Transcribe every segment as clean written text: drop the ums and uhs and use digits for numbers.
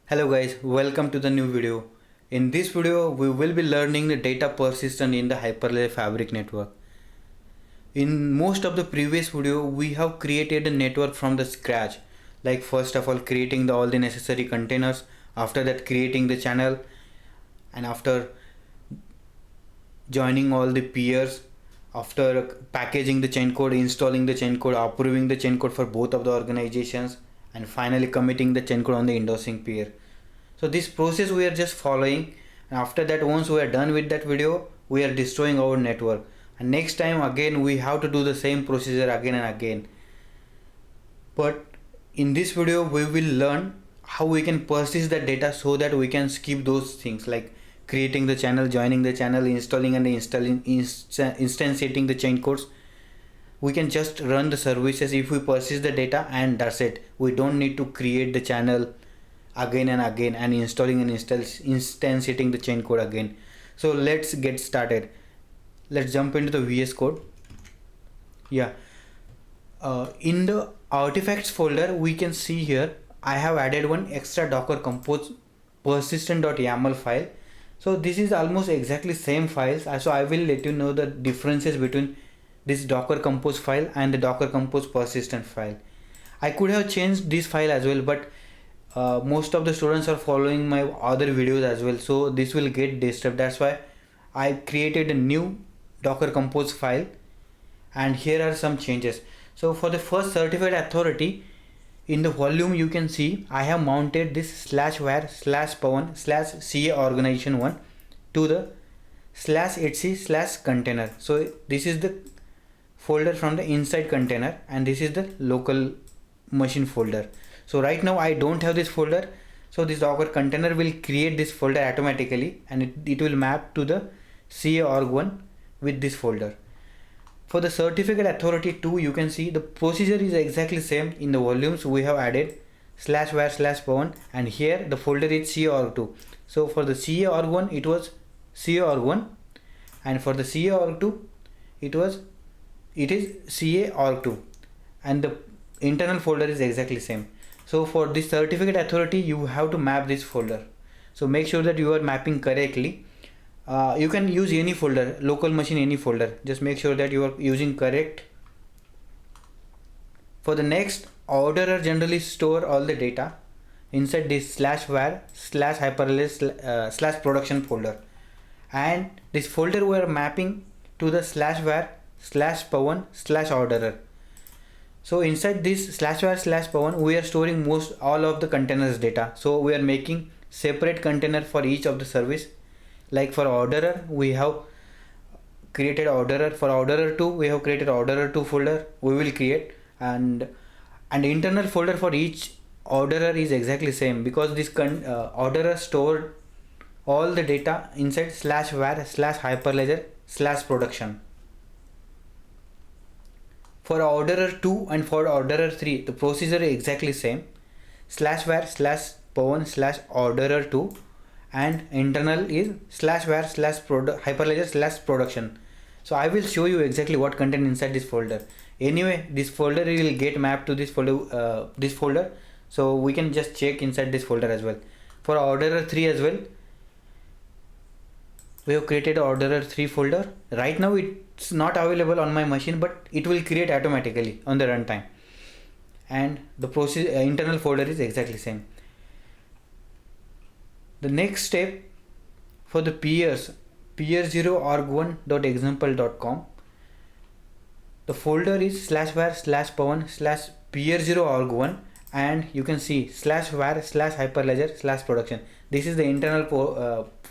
Hello guys, welcome to the new video. In this video, we will be learning the data persistent in the Hyperledger Fabric network. In most of the previous video, we have created a network from the scratch. Like first of all, creating all the necessary containers, after that creating the channel, and after joining all the peers, after packaging the chain code, installing the chain code, approving the chain code for both of the organizations, and finally committing the chain code on the endorsing peer. So this process we are just following, and after that, once we are done with that video, we are destroying our network, and next time again we have to do the same procedure again and again. But in this video we will learn how we can persist the data so that we can skip those things like creating the channel, joining the channel, installing and instantiating the chain codes. We can just run the services if we persist the data, and that's it. We don't need to create the channel again and again and installing and instantiating the chain code again. So let's get started. Let's jump into the VS Code. In the artifacts folder, we can see here I have added one extra Docker Compose persistent.yaml file. So this is almost exactly same files, so I will let you know the differences between this Docker Compose file and the Docker Compose persistent file. I could have changed this file as well, but most of the students are following my other videos as well, so this will get disturbed. That's why I created a new Docker Compose file, and here are some changes. So for the first certified authority, in the volume you can see I have mounted this /var/pawan/ca organization 1 to the /etc/container. So this is the folder from the inside container, and this is the local machine folder. So right now I don't have this folder, so this Docker container will create this folder automatically, and it will map to the CA org1 with this folder. For the certificate authority 2, you can see the procedure is exactly same. In the volumes we have added /var/pawan, and here the folder is CA org2. So for the CA org1 it was CA org1, and for the CA org2 it is CA org2, and the internal folder is exactly same. So for this certificate authority you have to map this folder, so make sure that you are mapping correctly. You can use any folder, local machine, any folder, just make sure that you are using correct. For the next, orderer generally store all the data inside this /var/hyperledger/production folder, and this folder we are mapping to the /var/pawan/orderer. So inside this /var/pawan we are storing all of the containers data. So we are making separate container for each of the service. Like for orderer we have created orderer, for orderer 2 we have created orderer 2 folder we will create, and internal folder for each orderer is exactly same, because this orderer stored all the data inside /var/hyperledger/production. For orderer 2 and for orderer 3 the procedure is exactly same, /var/pawan/orderer 2, and internal is /var/hyperledger/production. So I will show you exactly what content inside this folder. Anyway, this folder will get mapped to this folder, so we can just check inside this folder as well. For orderer 3 as well, we have created orderer 3 folder. Right now it's not available on my machine, but it will create automatically on the runtime, and the internal folder is exactly same. The next step, for the peers, peer0org1.example.com, the folder is /var/pawan/peer0org1, and you can see /var/hyperledger/production. This is the internal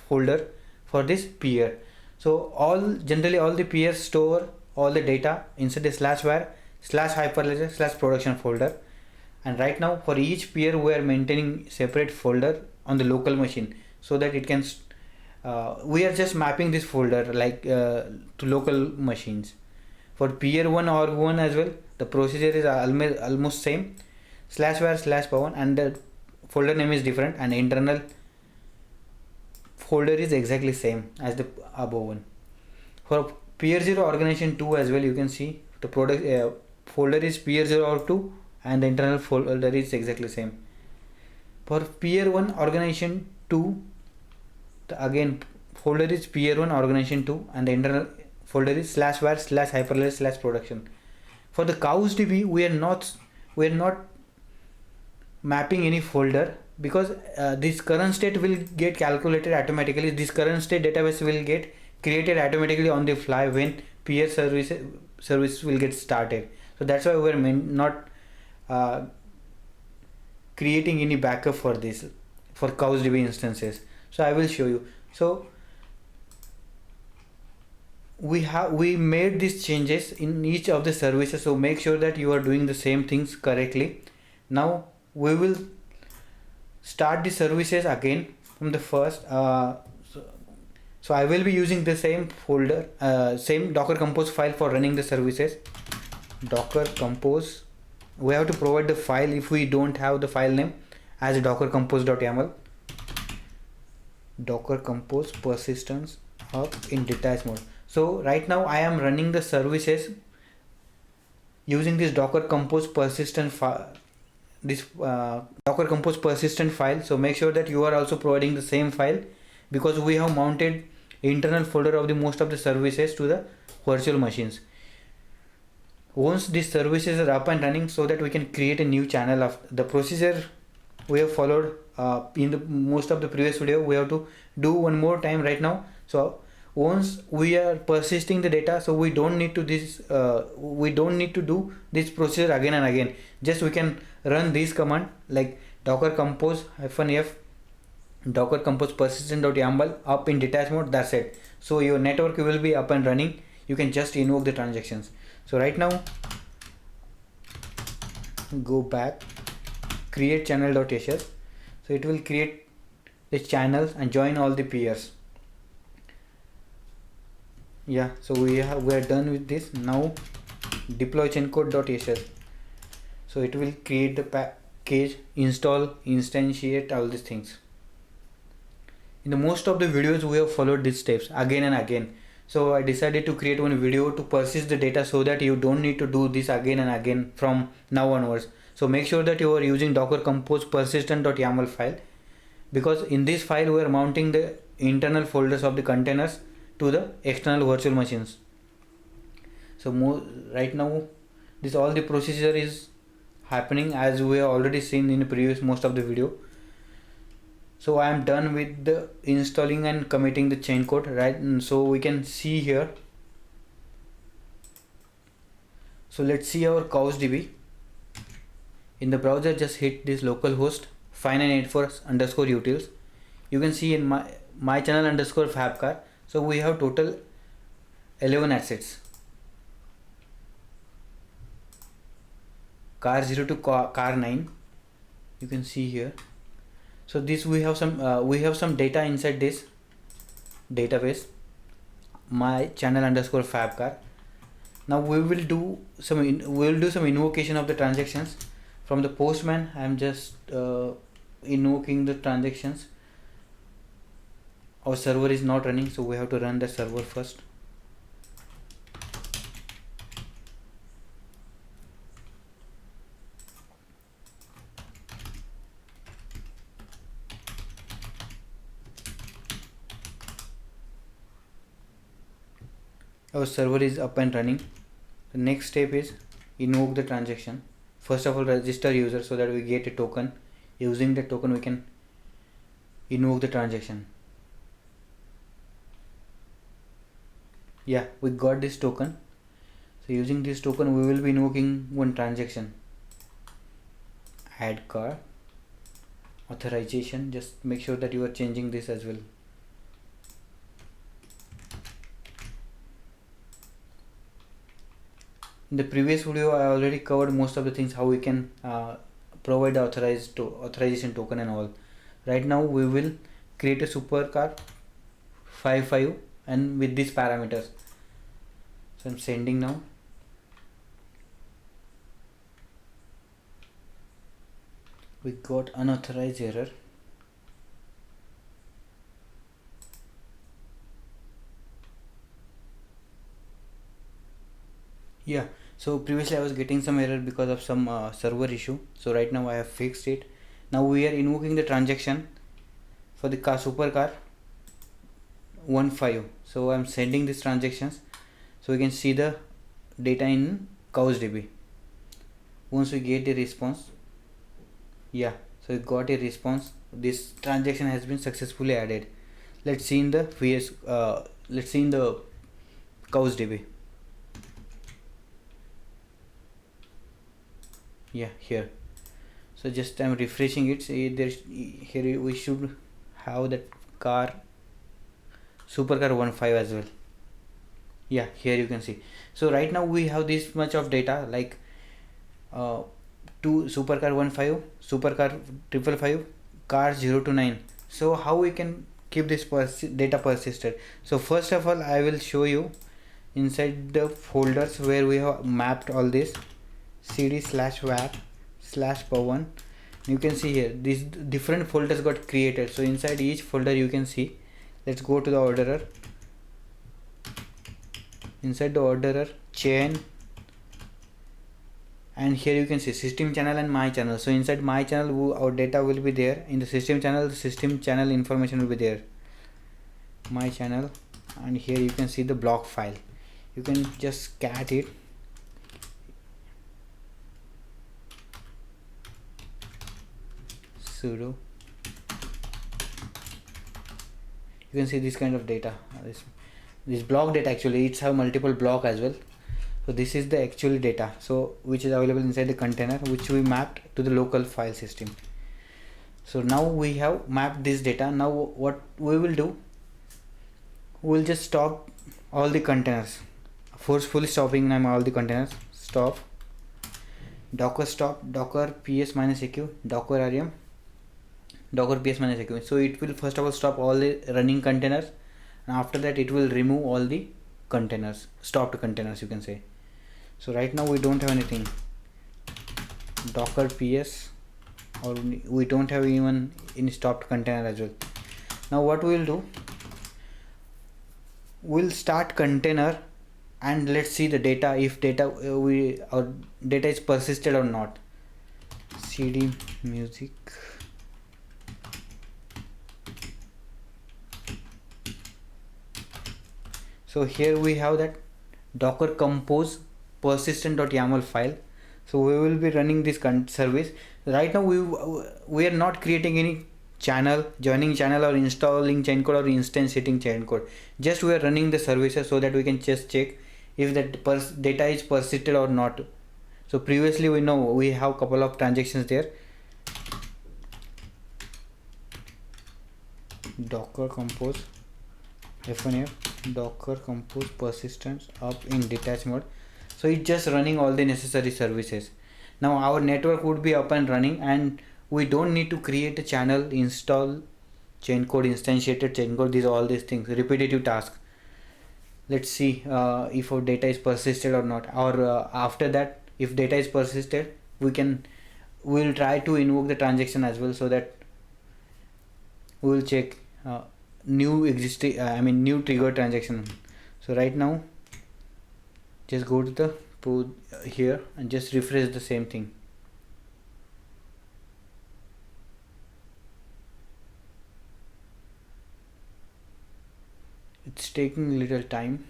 folder for this peer. So generally all the peers store all the data inside the /var/hyperledger/production folder, and right now for each peer we are maintaining separate folder on the local machine, so that it can we are just mapping this folder like to local machines. For peer 1 org1 as well, the procedure is almost same, /var/pawan, and the folder name is different, and internal folder is exactly same as the above one. For peer0 organization 2 as well, you can see the folder is peer0org2, and the internal folder is exactly same. For peer 1 organization 2, again folder is peer 1 organization 2 and the internal folder is /var/hyperledger/production. For the CoWSDB we are not mapping any folder, because this current state will get calculated automatically. This current state database will get created automatically on the fly when peer service will get started. So that's why we're not creating any backup for this, for CoWSDB instances. So I will show you. So we made these changes in each of the services, so make sure that you are doing the same things correctly. Now we will start the services again from the first. So I will be using the same folder, same Docker Compose file for running the services. Docker Compose, we have to provide the file if we don't have the file name as docker compose.yaml. Docker Compose persistence up in detach mode. So right now I am running the services using this Docker Compose persistent file, this Docker Compose persistent file. So make sure that you are also providing the same file, because we have mounted internal folder of the most of the services to the virtual machines. Once these services are up and running, so that we can create a new channel. Of the procedure we have followed in the most of the previous video, we have to do one more time right now. So once we are persisting the data, so we don't need to do this procedure again and again. Just we can run this command like docker compose -f docker compose persistent.yaml up in detach mode. That's it. So your network will be up and running. You can just invoke the transactions. So right now go back, create channel.sh. So it will create the channels and join all the peers. Yeah, so we are done with this. Now deploy chaincode.sh. So it will create the package, install, instantiate, all these things. In the most of the videos we have followed these steps again and again. So I decided to create one video to persist the data, so that you don't need to do this again and again from now onwards. So make sure that you are using docker compose persistent.yaml file, because in this file we are mounting the internal folders of the containers to the external virtual machines. So right now this all the procedure is happening as we have already seen in the previous most of the video. So I am done with the installing and committing the chain code, right? And so we can see here. So let's see our CoWSDB. In the browser, just hit this localhost 5984_utils. You can see in my channel _fabcar. So we have total 11 assets. car 0 to car 9. You can see here. So this we have some data inside this database, my channel _fabcar. Now we will do some invocation of the transactions from the Postman. I am just invoking the transactions. Our server is not running, so we have to run the server first. Our server is up and running. The next step is invoke the transaction. First of all, register user so that we get a token. Using the token we can invoke the transaction. Yeah, we got this token. So using this token we will be invoking one transaction. Add car authorization. Just make sure that you are changing this as well. In the previous video I already covered most of the things, how we can provide the authorization token and all. Right now we will create a supercar 55 and with these parameters. So I'm sending now. We got unauthorized error. Yeah, so previously I was getting some error because of some server issue. So right now I have fixed it. Now we are invoking the transaction for the car supercar 15. So I'm sending these transactions, so we can see the data in CouchDB. Once we get the response, yeah, so we got a response. This transaction has been successfully added. Let's see in the let's see in the CouchDB. Yeah, here. So just I'm refreshing it. See, there's here we should have that car supercar 15 as well. Yeah, here you can see. So right now we have this much of data, like uh, 2 supercar 15, supercar 555, car 0 to 9. So how we can keep this data persisted? So first of all, I will show you inside the folders where we have mapped all this cd/wap/power1. You can see here these different folders got created. So inside each folder you can see, let's go to the orderer. Inside the orderer, chain, and here you can see system channel and my channel. So inside my channel our data will be there. In the system channel, the system channel information will be there, my channel, and here you can see the block file. You can just cat it. Sudo. You can see this kind of data. This block data, actually it's have multiple block as well. So this is the actual data, so which is available inside the container, which we mapped to the local file system. So now we have mapped this data. Now what we will do, we will just stop all the containers, forcefully stopping them all the containers. Stop, docker stop, docker ps-eq, docker rm, docker ps-eq. So it will first of all stop all the running containers, and after that it will remove all the containers, stopped containers, you can say. So right now we don't have anything, docker ps, or we don't have even any stopped container as well. Now what we will do, we'll start container and let's see the data, if our data is persisted or not. cd music, so here we have that docker compose persistent.yaml file. So we will be running this service. Right now we are not creating any channel, joining channel, or installing chain code, or instantiating chain code. Just we are running the services so that we can just check if that data is persisted or not. So previously we know we have couple of transactions there. Docker compose -f docker compose persistence up in detached mode. So it's just running all the necessary services. Now our network would be up and running, and we don't need to create a channel, install chain code, instantiated chain code, all these things, repetitive tasks. Let's see if our data is persisted or not, or after that, if data is persisted, we'll try to invoke the transaction as well, so that we will check new trigger transaction. So right now just go to the here and just refresh the same thing. It's taking little time.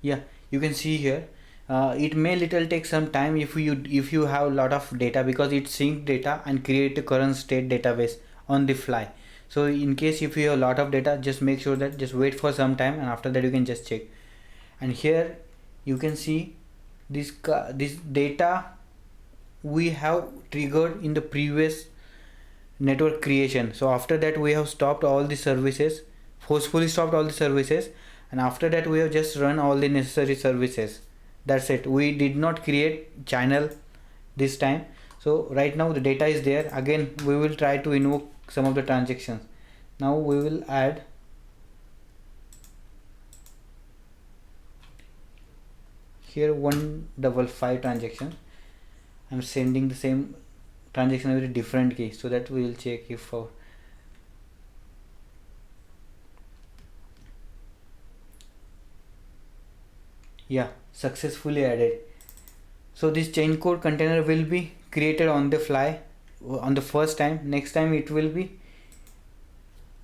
Yeah, you can see here it may little take some time if you have a lot of data, because it sync data and create a current state database on the fly. So in case if you have a lot of data, just make sure that just wait for some time, and after that you can just check. And here you can see this data we have triggered in the previous network creation. So after that we have stopped all the services, forcefully stopped all the services, and after that we have just run all the necessary services. That's it. We did not create channel this time. So right now the data is there. Again we will try to invoke some of the transactions. Now we will add here 155 transaction. I'm sending the same transaction with a different key, so that we will check if yeah, successfully added. So this chain code container will be created on the fly on the first time. Next time it will be,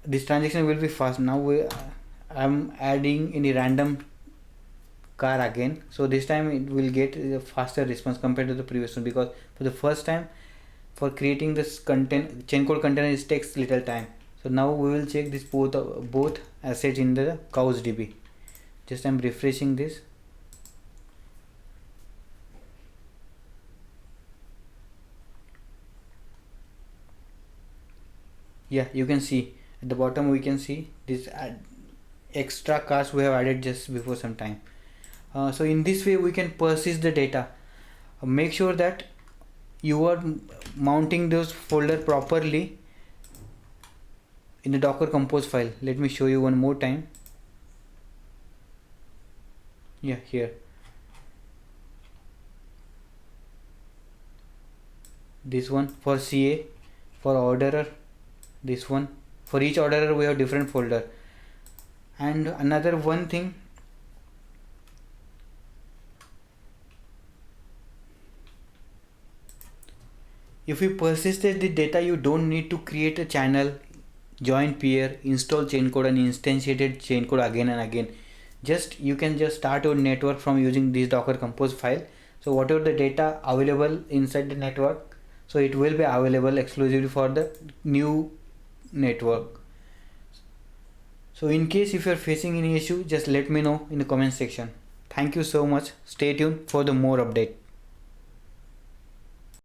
this transaction will be fast. Now I'm adding any random car again, so this time it will get a faster response compared to the previous one, because for the first time for creating this content chain code container it takes little time. So now we will check this both assets in the cows db. Just I'm refreshing this. Yeah, you can see at the bottom we can see this extra cars we have added just before some time. So in this way we can persist the data. Make sure that you are mounting those folder properly in the docker compose file. Let me show you one more time. Yeah, here this one for CA, for orderer, this one for each orderer we have different folder. And another one thing, if you persisted the data, you don't need to create a channel, join peer, install chain code and instantiated chain code again and again. Just you can just start your network from using this docker compose file. So whatever the data available inside the network, so it will be available exclusively for the new network. So in case if you are facing any issue, just let me know in the comment section. Thank you so much. Stay tuned for the more update.